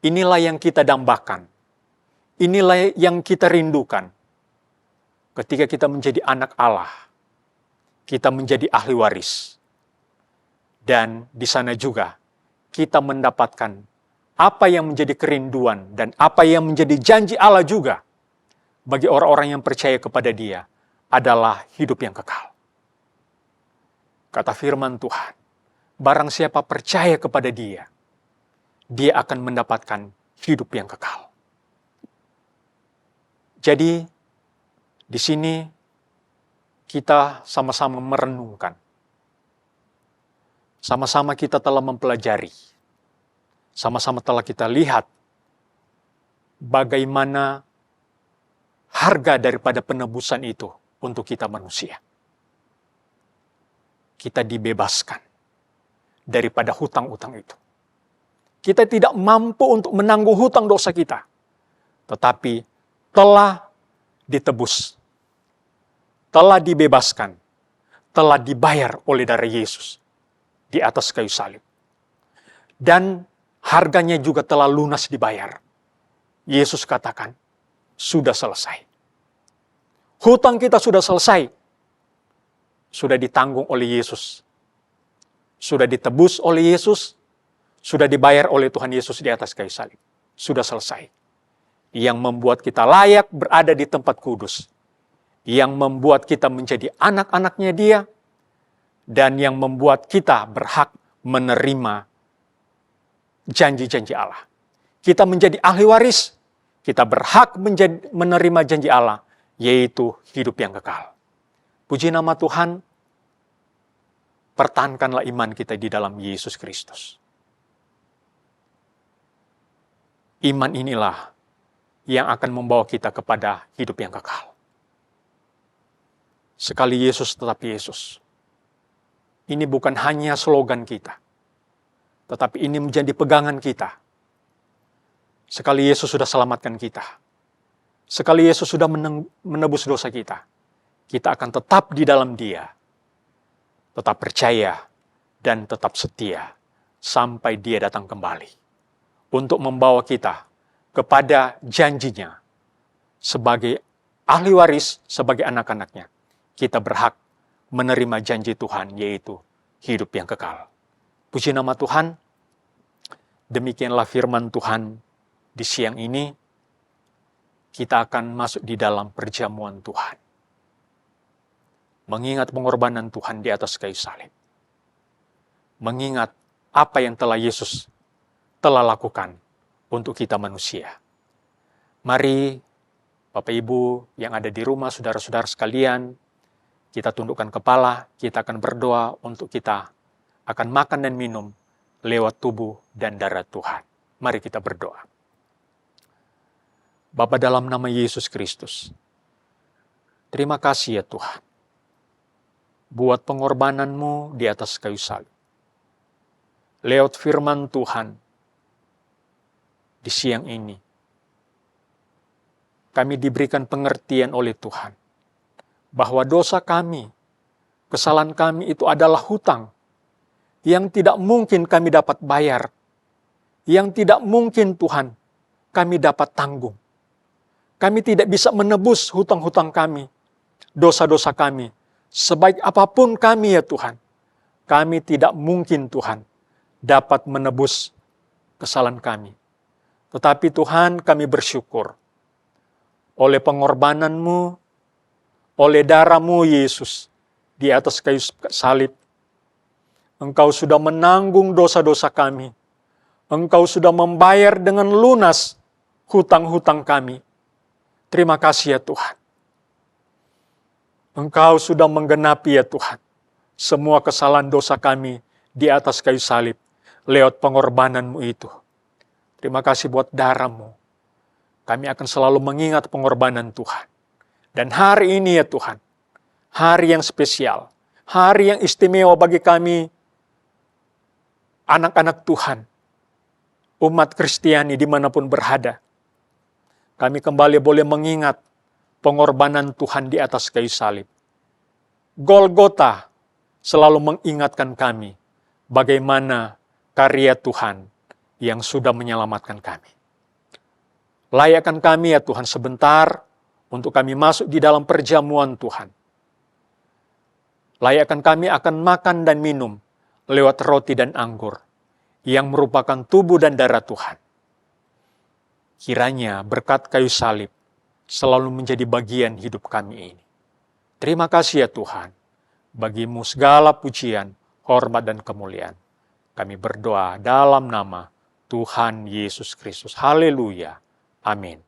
[SPEAKER 4] Inilah yang kita dambakan. Inilah yang kita rindukan. Ketika kita menjadi anak Allah. Kita menjadi ahli waris. Dan di sana juga kita mendapatkan apa yang menjadi kerinduan dan apa yang menjadi janji Allah juga bagi orang-orang yang percaya kepada Dia adalah hidup yang kekal. Kata firman Tuhan, barang siapa percaya kepada Dia, dia akan mendapatkan hidup yang kekal. Jadi, di sini kita sama-sama merenungkan. Sama-sama kita telah mempelajari. Sama-sama telah kita lihat bagaimana harga daripada penebusan itu untuk kita manusia. Kita dibebaskan daripada hutang-hutang itu. Kita tidak mampu untuk menanggung hutang dosa kita, tetapi telah ditebus, telah dibebaskan, telah dibayar oleh darah Yesus di atas kayu salib. Dan harganya juga telah lunas dibayar. Yesus katakan, sudah selesai. Hutang kita sudah selesai. Sudah ditanggung oleh Yesus. Sudah ditebus oleh Yesus. Sudah dibayar oleh Tuhan Yesus di atas kayu salib. Sudah selesai. Yang membuat kita layak berada di tempat kudus. Yang membuat kita menjadi anak-anaknya Dia. Dan yang membuat kita berhak menerima janji-janji Allah. Kita menjadi ahli waris, kita berhak menerima janji Allah, yaitu hidup yang kekal. Puji nama Tuhan, pertahankanlah iman kita di dalam Yesus Kristus. Iman inilah yang akan membawa kita kepada hidup yang kekal. Sekali Yesus tetap Yesus. Ini bukan hanya slogan kita, tetapi ini menjadi pegangan kita. Sekali Yesus sudah selamatkan kita, sekali Yesus sudah menebus dosa kita akan tetap di dalam Dia, tetap percaya dan tetap setia sampai Dia datang kembali untuk membawa kita kepada janjinya sebagai ahli waris, sebagai anak-anaknya. Kita berhak menerima janji Tuhan, yaitu hidup yang kekal. Puji nama Tuhan. Demikianlah firman Tuhan di siang ini. Kita akan masuk di dalam perjamuan Tuhan, mengingat pengorbanan Tuhan di atas kayu salib. Mengingat apa yang telah Yesus telah lakukan untuk kita manusia. Mari Bapak Ibu yang ada di rumah, saudara-saudara sekalian, kita tundukkan kepala, kita akan berdoa untuk kita akan makan dan minum lewat tubuh dan darah Tuhan. Mari kita berdoa. Bapa, dalam nama Yesus Kristus, terima kasih ya Tuhan, buat pengorbanan-Mu di atas kayu salib. Lewat firman Tuhan, di siang ini, kami diberikan pengertian oleh Tuhan, bahwa dosa kami, kesalahan kami itu adalah hutang, yang tidak mungkin kami dapat bayar, yang tidak mungkin Tuhan kami dapat tanggung. Kami tidak bisa menebus hutang-hutang kami, dosa-dosa kami, sebaik apapun kami ya Tuhan. Kami tidak mungkin Tuhan dapat menebus kesalahan kami. Tetapi Tuhan, kami bersyukur oleh pengorbanan-Mu, oleh darah-Mu Yesus di atas kayu salib. Engkau sudah menanggung dosa-dosa kami. Engkau sudah membayar dengan lunas hutang-hutang kami. Terima kasih ya Tuhan. Engkau sudah menggenapi ya Tuhan semua kesalahan dosa kami di atas kayu salib lewat pengorbanan-Mu itu. Terima kasih buat darah-Mu. Kami akan selalu mengingat pengorbanan Tuhan. Dan hari ini ya Tuhan, hari yang spesial, hari yang istimewa bagi kami, anak-anak Tuhan, umat Kristiani dimanapun berada. Kami kembali boleh mengingat pengorbanan Tuhan di atas kayu salib. Golgota selalu mengingatkan kami bagaimana karya Tuhan yang sudah menyelamatkan kami. Layakkan kami ya Tuhan sebentar untuk kami masuk di dalam perjamuan Tuhan. Layakkan kami akan makan dan minum lewat roti dan anggur, yang merupakan tubuh dan darah Tuhan. Kiranya berkat kayu salib selalu menjadi bagian hidup kami ini. Terima kasih ya Tuhan, bagi-Mu segala pujian, hormat dan kemuliaan. Kami berdoa dalam nama Tuhan Yesus Kristus. Haleluya. Amin.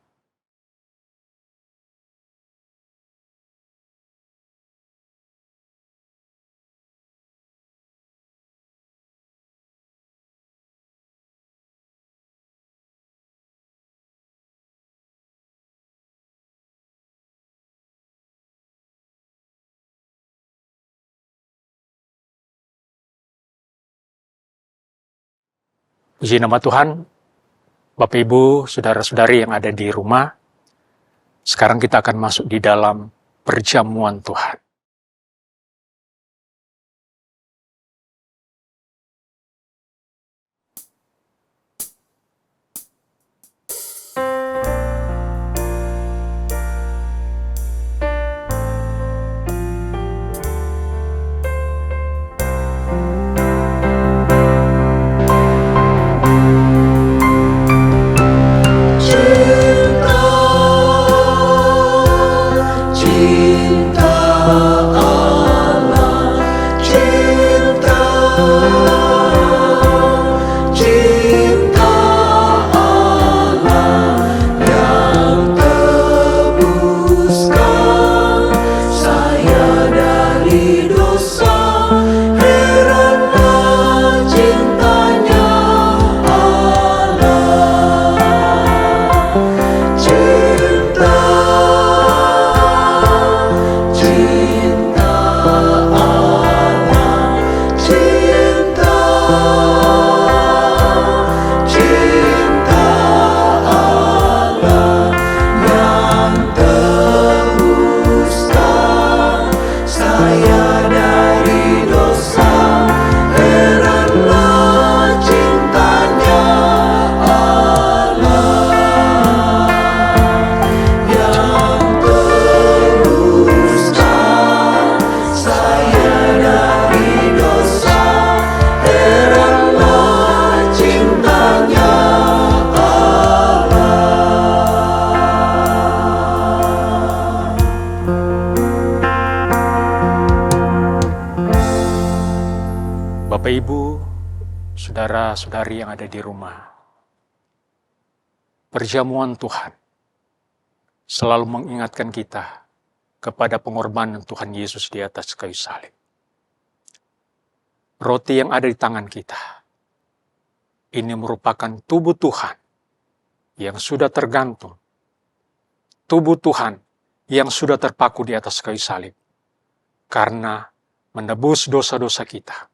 [SPEAKER 4] Puji nama Tuhan, Bapak Ibu, saudara-saudari yang ada di rumah. Sekarang kita akan masuk di dalam perjamuan Tuhan.
[SPEAKER 3] Cinta
[SPEAKER 4] saudara-saudari yang ada di rumah. Perjamuan Tuhan selalu mengingatkan kita kepada pengorbanan Tuhan Yesus di atas kayu salib. Roti yang ada di tangan kita, ini merupakan tubuh Tuhan yang sudah tergantung. Tubuh Tuhan yang sudah terpaku di atas kayu salib. Karena menebus dosa-dosa kita,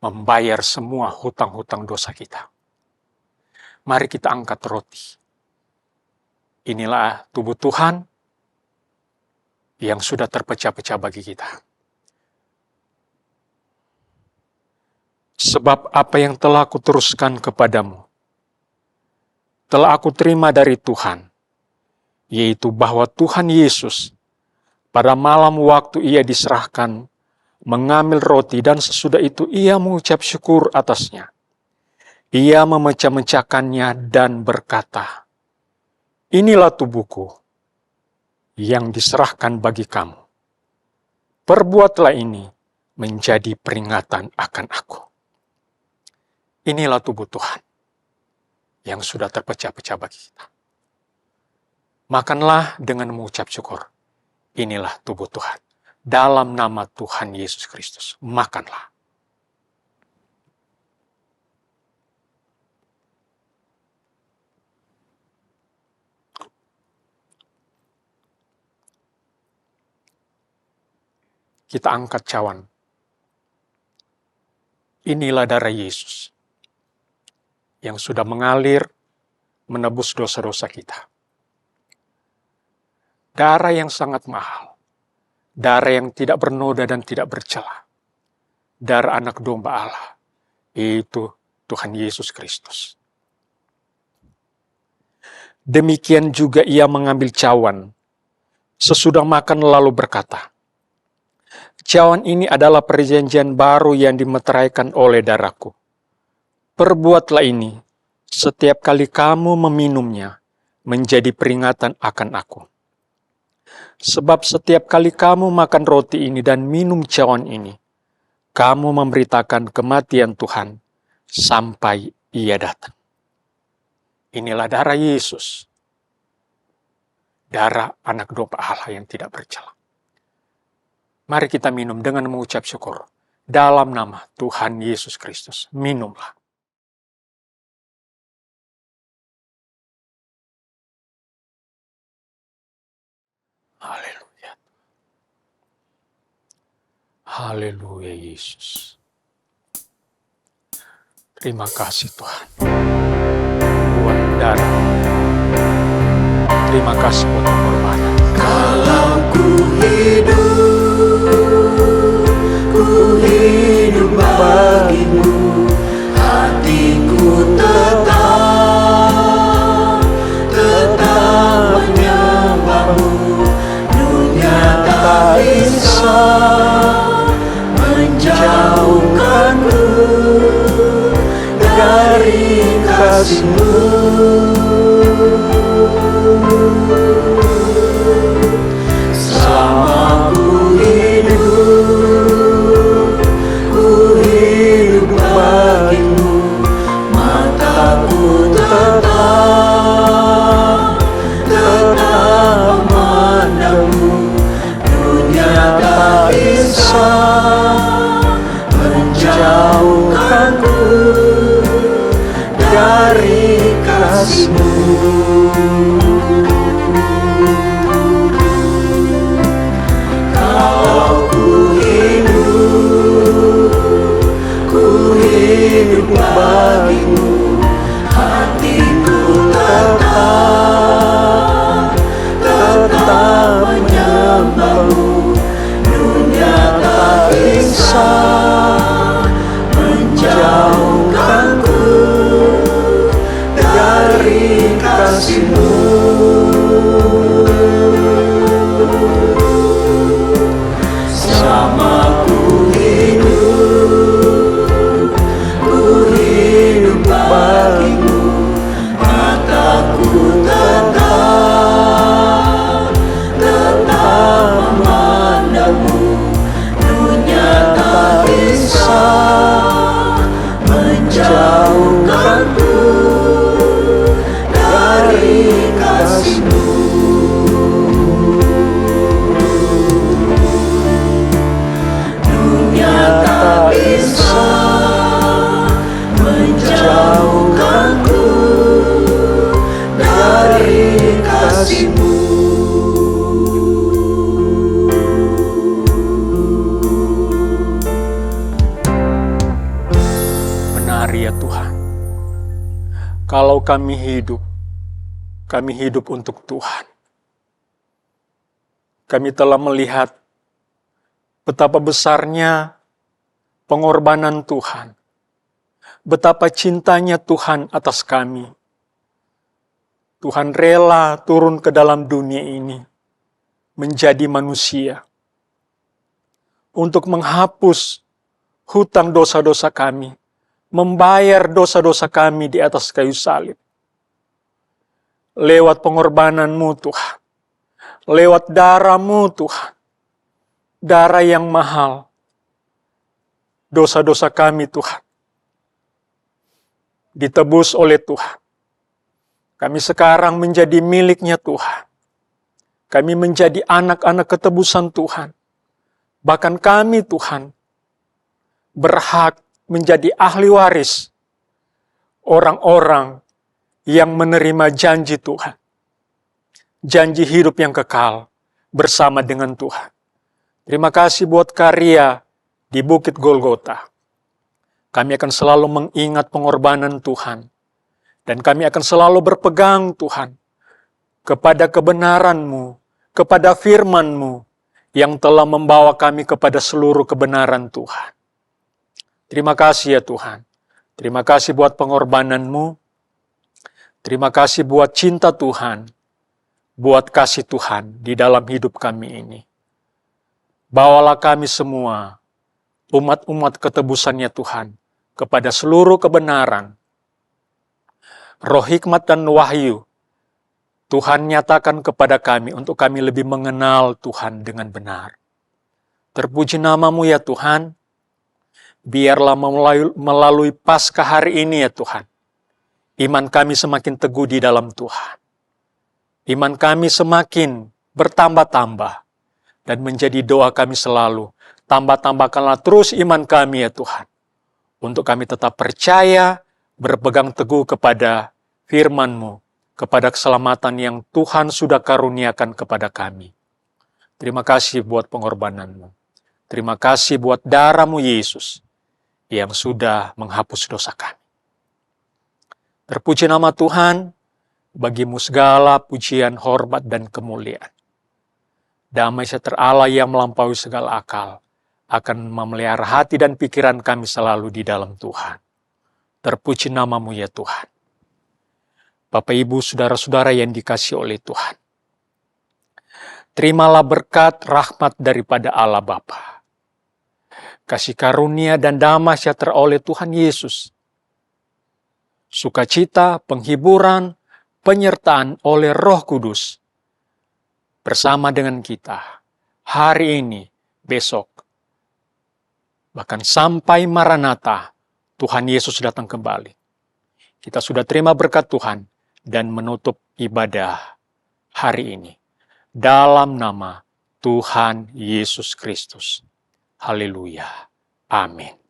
[SPEAKER 4] membayar semua hutang-hutang dosa kita. Mari kita angkat roti. Inilah tubuh Tuhan yang sudah terpecah-pecah bagi kita. Sebab apa yang telah aku teruskan kepadamu, telah aku terima dari Tuhan, yaitu bahwa Tuhan Yesus pada malam waktu ia diserahkan, mengambil roti dan sesudah itu ia mengucap syukur atasnya. Ia memecah-mecahkannya dan berkata, "Inilah tubuhku yang diserahkan bagi kamu. Perbuatlah ini menjadi peringatan akan aku." Inilah tubuh Tuhan yang sudah terpecah-pecah bagi kita. Makanlah dengan mengucap syukur. Inilah tubuh Tuhan. Dalam nama Tuhan Yesus Kristus, makanlah. Kita angkat cawan. Inilah darah Yesus yang sudah mengalir menebus dosa-dosa kita. Darah yang sangat mahal. Darah yang tidak bernoda dan tidak bercela. Darah anak domba Allah, yaitu Tuhan Yesus Kristus. Demikian juga ia mengambil cawan. Sesudah makan lalu berkata, "Cawan ini adalah perjanjian baru yang dimeteraikan oleh darahku. Perbuatlah ini setiap kali kamu meminumnya menjadi peringatan akan aku. Sebab setiap kali kamu makan roti ini dan minum cawan ini, kamu memberitakan kematian Tuhan sampai ia datang." Inilah darah Yesus, darah anak domba Allah yang tidak bercela. Mari kita minum dengan mengucap syukur. Dalam nama Tuhan Yesus Kristus, minumlah. Haleluya. Haleluya Yesus. Terima kasih Tuhan. Buat darah. Terima kasih buat pengorbanan.
[SPEAKER 3] Kalau ku hidup bagimu, hatiku tetap menyembahmu. Dunia tak bisa menjauhkanku dari kasih-Mu. Selama ku hidup bagimu, mataku tetap memandangmu. Dunia tak bisa menjauhkanku dari kasih-Mu. Kalau ku hidup bagimu, hatiku tetap menyembahmu. Dunia tak bisa menjauhkanku dari kasih-Mu.
[SPEAKER 4] Kalau kami hidup untuk Tuhan. Kami telah melihat betapa besarnya pengorbanan Tuhan. Betapa cintanya Tuhan atas kami. Tuhan rela turun ke dalam dunia ini menjadi manusia untuk menghapus hutang dosa-dosa kami, membayar dosa-dosa kami di atas kayu salib. Lewat pengorbanan-Mu Tuhan, lewat darah-Mu Tuhan, darah yang mahal, dosa-dosa kami Tuhan, ditebus oleh Tuhan. Kami sekarang menjadi miliknya Tuhan. Kami menjadi anak-anak ketebusan Tuhan. Bahkan kami Tuhan berhak menjadi ahli waris orang-orang yang menerima janji Tuhan. Janji hidup yang kekal bersama dengan Tuhan. Terima kasih buat karya di Bukit Golgota. Kami akan selalu mengingat pengorbanan Tuhan. Dan kami akan selalu berpegang Tuhan kepada kebenaran-Mu, kepada firman-Mu yang telah membawa kami kepada seluruh kebenaran Tuhan. Terima kasih ya Tuhan. Terima kasih buat pengorbanan-Mu. Terima kasih buat cinta Tuhan, buat kasih Tuhan di dalam hidup kami ini. Bawalah kami semua, umat-umat ketebusannya Tuhan, kepada seluruh kebenaran. Roh hikmat dan wahyu, Tuhan nyatakan kepada kami untuk kami lebih mengenal Tuhan dengan benar. Terpuji nama-Mu ya Tuhan, biarlah melalui Paskah hari ini ya Tuhan, iman kami semakin teguh di dalam Tuhan. Iman kami semakin bertambah-tambah, dan menjadi doa kami selalu, tambah-tambahkanlah terus iman kami ya Tuhan, untuk kami tetap percaya, berpegang teguh kepada firman-Mu, kepada keselamatan yang Tuhan sudah karuniakan kepada kami. Terima kasih buat pengorbanan-Mu. Terima kasih buat darah-Mu Yesus yang sudah menghapus dosa kami. Terpuji nama Tuhan, bagi-Mu segala pujian, hormat, dan kemuliaan. Damai sejahtera Allah yang melampaui segala akal akan memelihara hati dan pikiran kami selalu di dalam Tuhan. Terpuji nama-Mu ya Tuhan. Bapak, Ibu, saudara-saudara yang dikasihi oleh Tuhan. Terimalah berkat rahmat daripada Allah Bapa. Kasih karunia dan damai sejahtera oleh Tuhan Yesus. Sukacita, penghiburan, penyertaan oleh Roh Kudus. Bersama dengan kita hari ini, besok. Bahkan sampai Maranatha, Tuhan Yesus datang kembali. Kita sudah terima berkat Tuhan dan menutup ibadah hari ini. Dalam nama Tuhan Yesus Kristus. Haleluya. Amin.